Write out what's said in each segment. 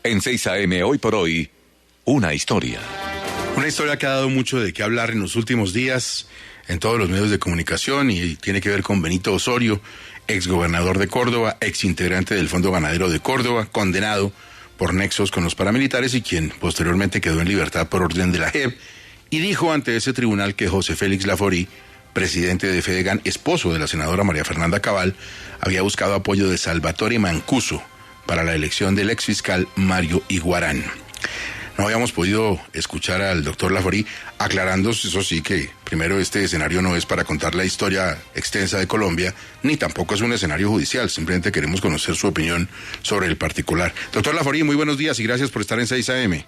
En 6 AM hoy por hoy, una historia. Una historia que ha dado mucho de qué hablar en los últimos días en todos los medios de comunicación y tiene que ver con Benito Osorio, exgobernador de Córdoba, exintegrante del Fondo Ganadero de Córdoba, condenado por nexos con los paramilitares y quien posteriormente quedó en libertad por orden de la JEP, y dijo ante ese tribunal que José Félix Laforí, presidente de Fedegan, esposo de la senadora María Fernanda Cabal, había buscado apoyo de Salvatore Mancuso para la elección del exfiscal Mario Iguarán. No habíamos podido escuchar al doctor Laforí aclarando, eso sí, que primero este escenario no es para contar la historia extensa de Colombia, ni tampoco es un escenario judicial, simplemente queremos conocer su opinión sobre el particular. Doctor Laforí, muy buenos días y gracias por estar en 6 AM.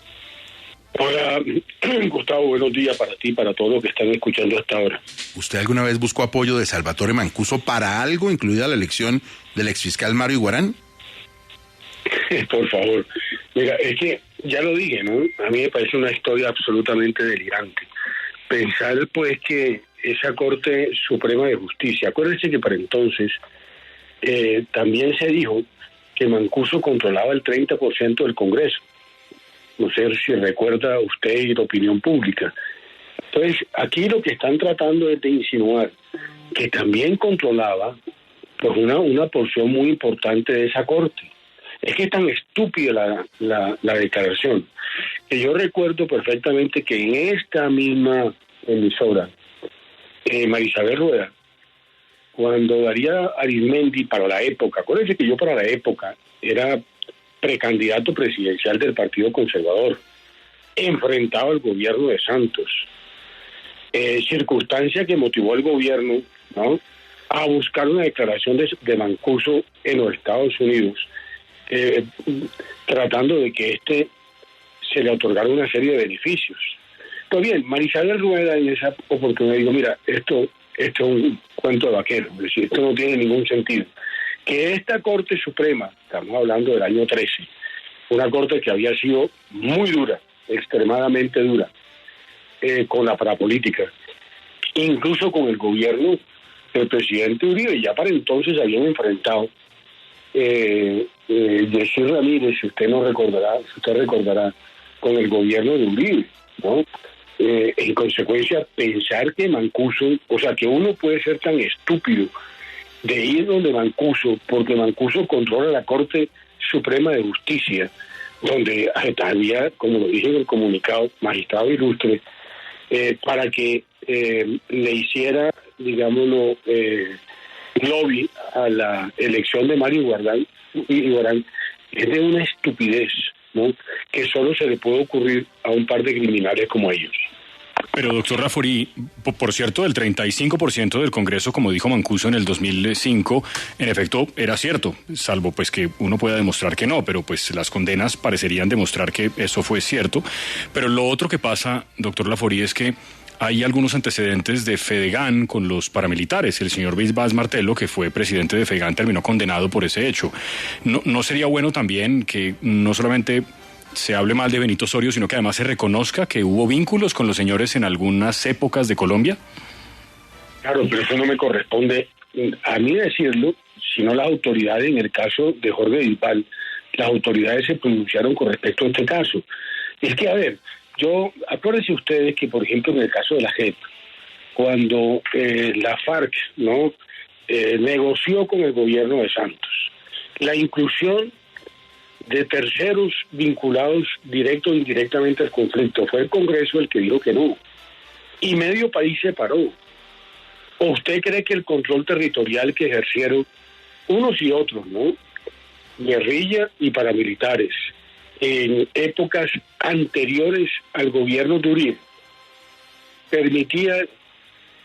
Hola, Gustavo, buenos días para ti y para todos los que están escuchando hasta ahora. ¿Usted alguna vez buscó apoyo de Salvatore Mancuso para algo, incluida la elección del exfiscal Mario Iguarán? Por favor. Mira, es que ya lo dije, ¿no? A mí me parece una historia absolutamente delirante. Pensar, pues, que esa Corte Suprema de Justicia, acuérdense que para entonces también se dijo que Mancuso controlaba el 30% del Congreso. No sé si recuerda usted y la opinión pública. Entonces, aquí lo que están tratando es de insinuar que también controlaba pues una porción muy importante de esa Corte. Es que es tan estúpida la declaración, que yo recuerdo perfectamente que en esta misma emisora, María Isabel Rueda, cuando Daría Arizmendi para la época, acuérdense que yo para la época era precandidato presidencial del Partido Conservador, enfrentado al gobierno de Santos, circunstancia que motivó al gobierno, ¿no?, a buscar una declaración de Mancuso en los Estados Unidos, tratando de que se le otorgara una serie de beneficios. Pues bien, María Isabel Rueda en esa oportunidad dijo, mira, esto es un cuento de vaquero, es decir, esto no tiene ningún sentido. Que esta Corte Suprema, estamos hablando del año 13, una Corte que había sido muy dura, extremadamente dura, con la parapolítica, incluso con el gobierno del presidente Uribe, ya para entonces habían enfrentado Jessy Ramírez, si usted recordará, con el gobierno de Uribe, ¿no? En consecuencia, pensar que Mancuso, o sea, que uno puede ser tan estúpido de ir donde Mancuso, porque Mancuso controla la Corte Suprema de Justicia, donde había, como lo dije en el comunicado, magistrado ilustre, para que le hiciera, digámoslo, lobby a la elección de Mario Iguarán, es de una estupidez, ¿no?, que solo se le puede ocurrir a un par de criminales como ellos. Pero, doctor Laforí, por cierto, el 35% del Congreso, como dijo Mancuso en el 2005, en efecto era cierto, salvo pues que uno pueda demostrar que no, pero pues las condenas parecerían demostrar que eso fue cierto. Pero lo otro que pasa, doctor Laforí, es que hay algunos antecedentes de Fedegan con los paramilitares. El señor Vaz Martello, que fue presidente de Fedegan, terminó condenado por ese hecho. ¿No sería bueno también que no solamente se hable mal de Benito Osorio, sino que además se reconozca que hubo vínculos con los señores en algunas épocas de Colombia? Claro, pero eso no me corresponde a mí decirlo, sino las autoridades. En el caso de Jorge Vilpal, las autoridades se pronunciaron con respecto a este caso. Es que, a ver, acuérdense ustedes que, por ejemplo, en el caso de la JEP, cuando la FARC, ¿no?, negoció con el gobierno de Santos la inclusión de terceros vinculados directo o indirectamente al conflicto, fue el Congreso el que dijo que no, y medio país se paró. ¿O usted cree que el control territorial que ejercieron unos y otros, ¿no?, guerrilla y paramilitares, en épocas anteriores al gobierno de Uribe, permitía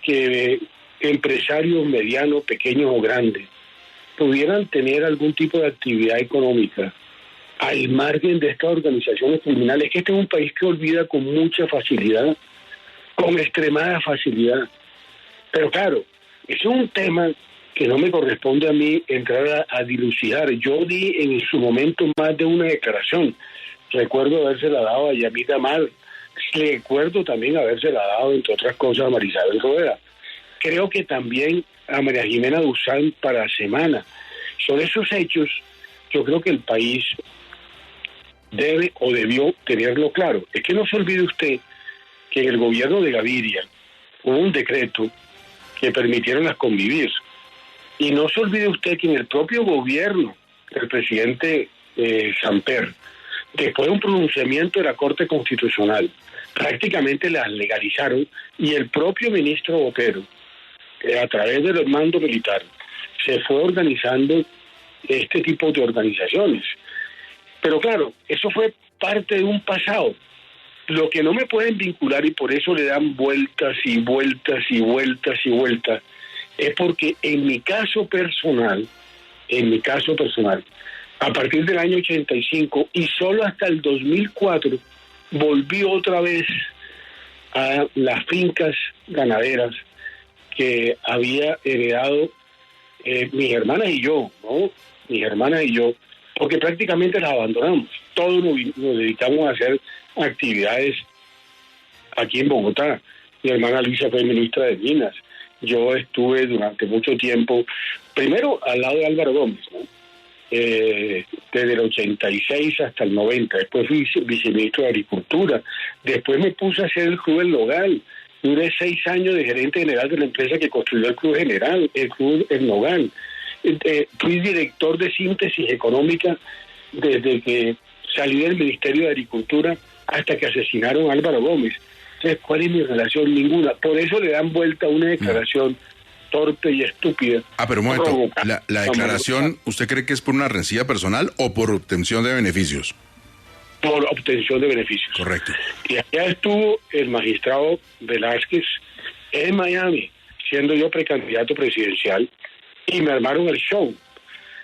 que empresarios medianos, pequeños o grandes pudieran tener algún tipo de actividad económica al margen de estas organizaciones criminales? Que este es un país que olvida con mucha facilidad, con extremada facilidad. Pero claro, ese es un tema que no me corresponde a mí entrar a dilucidar. Yo di en su momento más de una declaración. Recuerdo habérsela dado a Yamita Mal, recuerdo también habérsela dado, entre otras cosas, a María Isabel Rueda. Creo que también a María Jimena Duzán para Semana. Sobre esos hechos, yo creo que el país debe o debió tenerlo claro. Es que no se olvide usted que en el gobierno de Gaviria hubo un decreto que permitieron las convivir. Y no se olvide usted que en el propio gobierno del presidente Samper, después de un pronunciamiento de la Corte Constitucional, prácticamente las legalizaron, y el propio ministro Botero, a través del mando militar, se fue organizando este tipo de organizaciones. Pero claro, eso fue parte de un pasado. Lo que no me pueden vincular, y por eso le dan vueltas y vueltas y vueltas y vueltas, es porque en mi caso personal, a partir del año 85 y solo hasta el 2004, volví otra vez a las fincas ganaderas que había heredado mis hermanas y yo, ¿no? Mis hermanas y yo, porque prácticamente las abandonamos. Todos nos dedicamos a hacer actividades aquí en Bogotá. Mi hermana Luisa fue ministra de Minas. Yo estuve durante mucho tiempo, primero al lado de Álvaro Gómez, ¿no? Desde el 86 hasta el 90. Después fui viceministro de Agricultura. Después me puse a hacer el Club El Nogal. Duré 6 años de gerente general de la empresa que construyó el Club El Nogal. Fui director de síntesis económica desde que salí del Ministerio de Agricultura hasta que asesinaron a Álvaro Gómez. Entonces, ¿cuál es mi relación? Ninguna. Por eso le dan vuelta a una declaración torpe y estúpida. Pero un momento, la declaración, ¿usted cree que es por una rencilla personal o por obtención de beneficios? Por obtención de beneficios. Correcto. Y allá estuvo el magistrado Velázquez en Miami, siendo yo precandidato presidencial, y me armaron el show.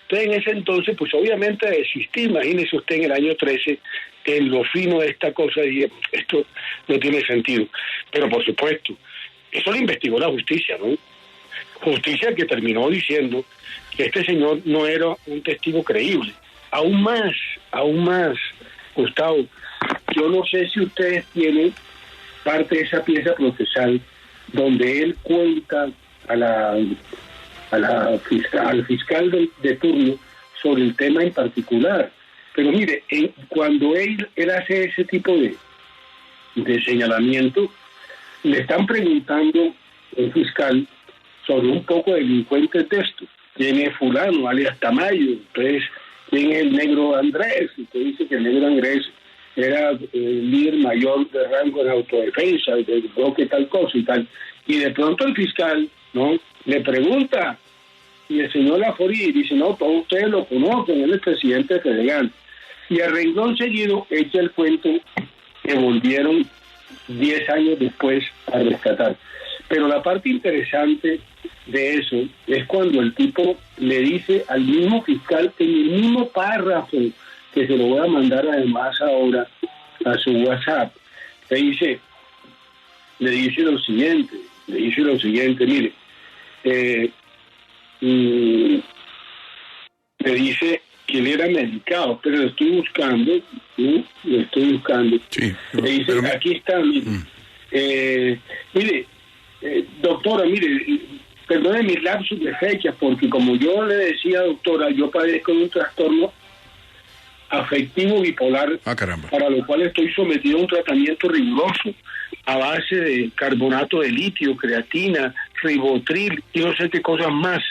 Entonces, en ese entonces, pues obviamente desistí. Imagínese usted en el año 13, en lo fino de esta cosa, dije, esto no tiene sentido. Pero por supuesto, eso lo investigó la justicia, ¿no? Justicia que terminó diciendo que este señor no era un testigo creíble. Aún más, Gustavo, yo no sé si ustedes tienen parte de esa pieza procesal donde él cuenta al fiscal de turno sobre el tema en particular. Pero mire, cuando él hace ese tipo de señalamiento, le están preguntando al fiscal sobre un poco de delincuentes de esto. ¿Quién es fulano, alias Tamayo? Entonces, ¿quién es el negro Andrés? Usted dice que el negro Andrés era el líder mayor de rango en autodefensa, de bloque tal cosa y tal. Y de pronto el fiscal, ¿no?, le pregunta, y el señor Laforí dice, no, todos ustedes lo conocen, él es el presidente de Fedegan. Y a renglón seguido echa el cuento que volvieron 10 años después a rescatar. Pero la parte interesante de eso es cuando el tipo le dice al mismo fiscal, en el mismo párrafo, que se lo voy a mandar además ahora a su WhatsApp, le dice lo siguiente, mire, le dice que él era medicado, pero lo estoy buscando, ¿sí? Sí, le dice, aquí está, mire, doctora, mire, perdone mis lapsus de fecha, porque como yo le decía, doctora, yo padezco de un trastorno afectivo bipolar, para lo cual estoy sometido a un tratamiento riguroso a base de carbonato de litio, creatina, ribotril y no sé qué cosas más.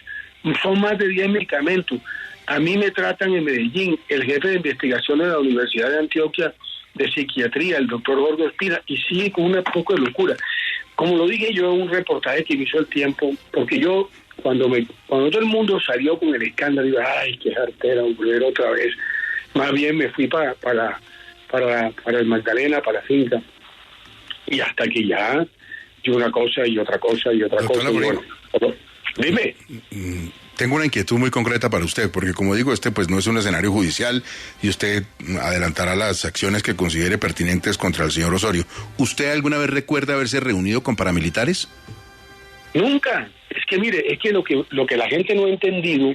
Son más de 10 medicamentos. A mí me tratan en Medellín el jefe de investigación de la Universidad de Antioquia de psiquiatría, el doctor Gordo Espina, y sigue con una poco de locura. Como lo dije yo en un reportaje que me hizo El Tiempo, porque yo, cuando todo el mundo salió con el escándalo, digo, ay, qué jartera, volver otra vez. Más bien me fui para el Magdalena, para la finca, y hasta que ya, y una cosa y otra cosa y otra cosa. Y bueno, dime. Tengo una inquietud muy concreta para usted, porque como digo, pues no es un escenario judicial y usted adelantará las acciones que considere pertinentes contra el señor Osorio. ¿Usted alguna vez recuerda haberse reunido con paramilitares? Nunca. Es que mire, es que lo que la gente no ha entendido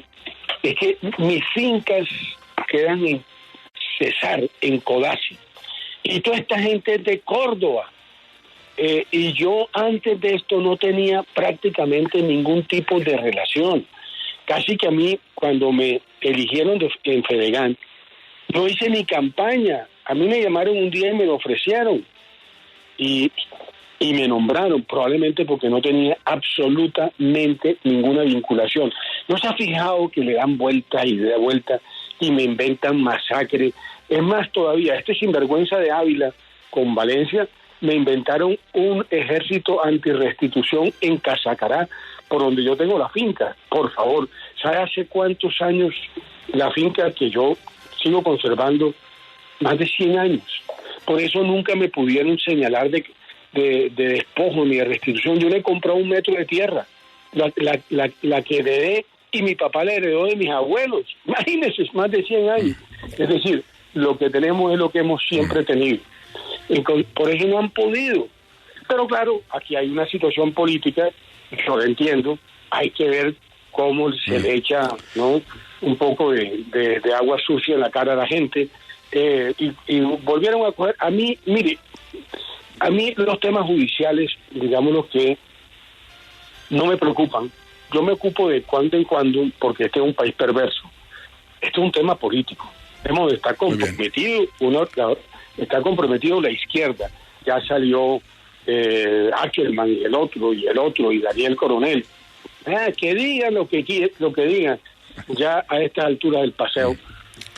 es que mis fincas quedan en Cesar, en Codazzi, y toda esta gente es de Córdoba. Y yo antes de esto no tenía prácticamente ningún tipo de relación. Casi que a mí, cuando me eligieron en Fedegan, No hice ni campaña. A mí me llamaron un día y me lo ofrecieron. Y me nombraron, probablemente porque no tenía absolutamente ninguna vinculación. ¿No se ha fijado que le dan vuelta y de vuelta y me inventan masacre? Es más todavía, este sinvergüenza de Ávila con Valencia, me inventaron un ejército antirrestitución en Casacará, por donde yo tengo la finca. Por favor, ¿sabe hace cuántos años la finca que yo sigo conservando? Más de 100 años. Por eso nunca me pudieron señalar de despojo ni de restitución. Yo le he comprado 1 metro de tierra, la que heredé, y mi papá la heredó de mis abuelos. Imagínense, es más de 100 años. Es decir, lo que tenemos es lo que hemos siempre tenido. Y por eso no han podido. Pero claro, aquí hay una situación política, yo lo entiendo, hay que ver cómo se le echa, ¿no?, un poco de agua sucia en la cara a la gente. Y volvieron a coger, a mí, mire, a mí los temas judiciales, digámoslo, que no me preocupan. Yo me ocupo de cuando en cuando, porque este es un país perverso. Este es un tema político. Hemos de estar comprometido, está comprometido la izquierda. Ya salió Ackerman y el otro, y Daniel Coronel. Que digan lo que digan. Ya a esta altura del paseo,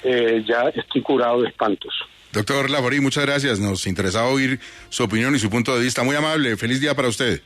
ya estoy curado de espantos. Doctor Laforí, muchas gracias. Nos interesaba oír su opinión y su punto de vista. Muy amable. Feliz día para usted.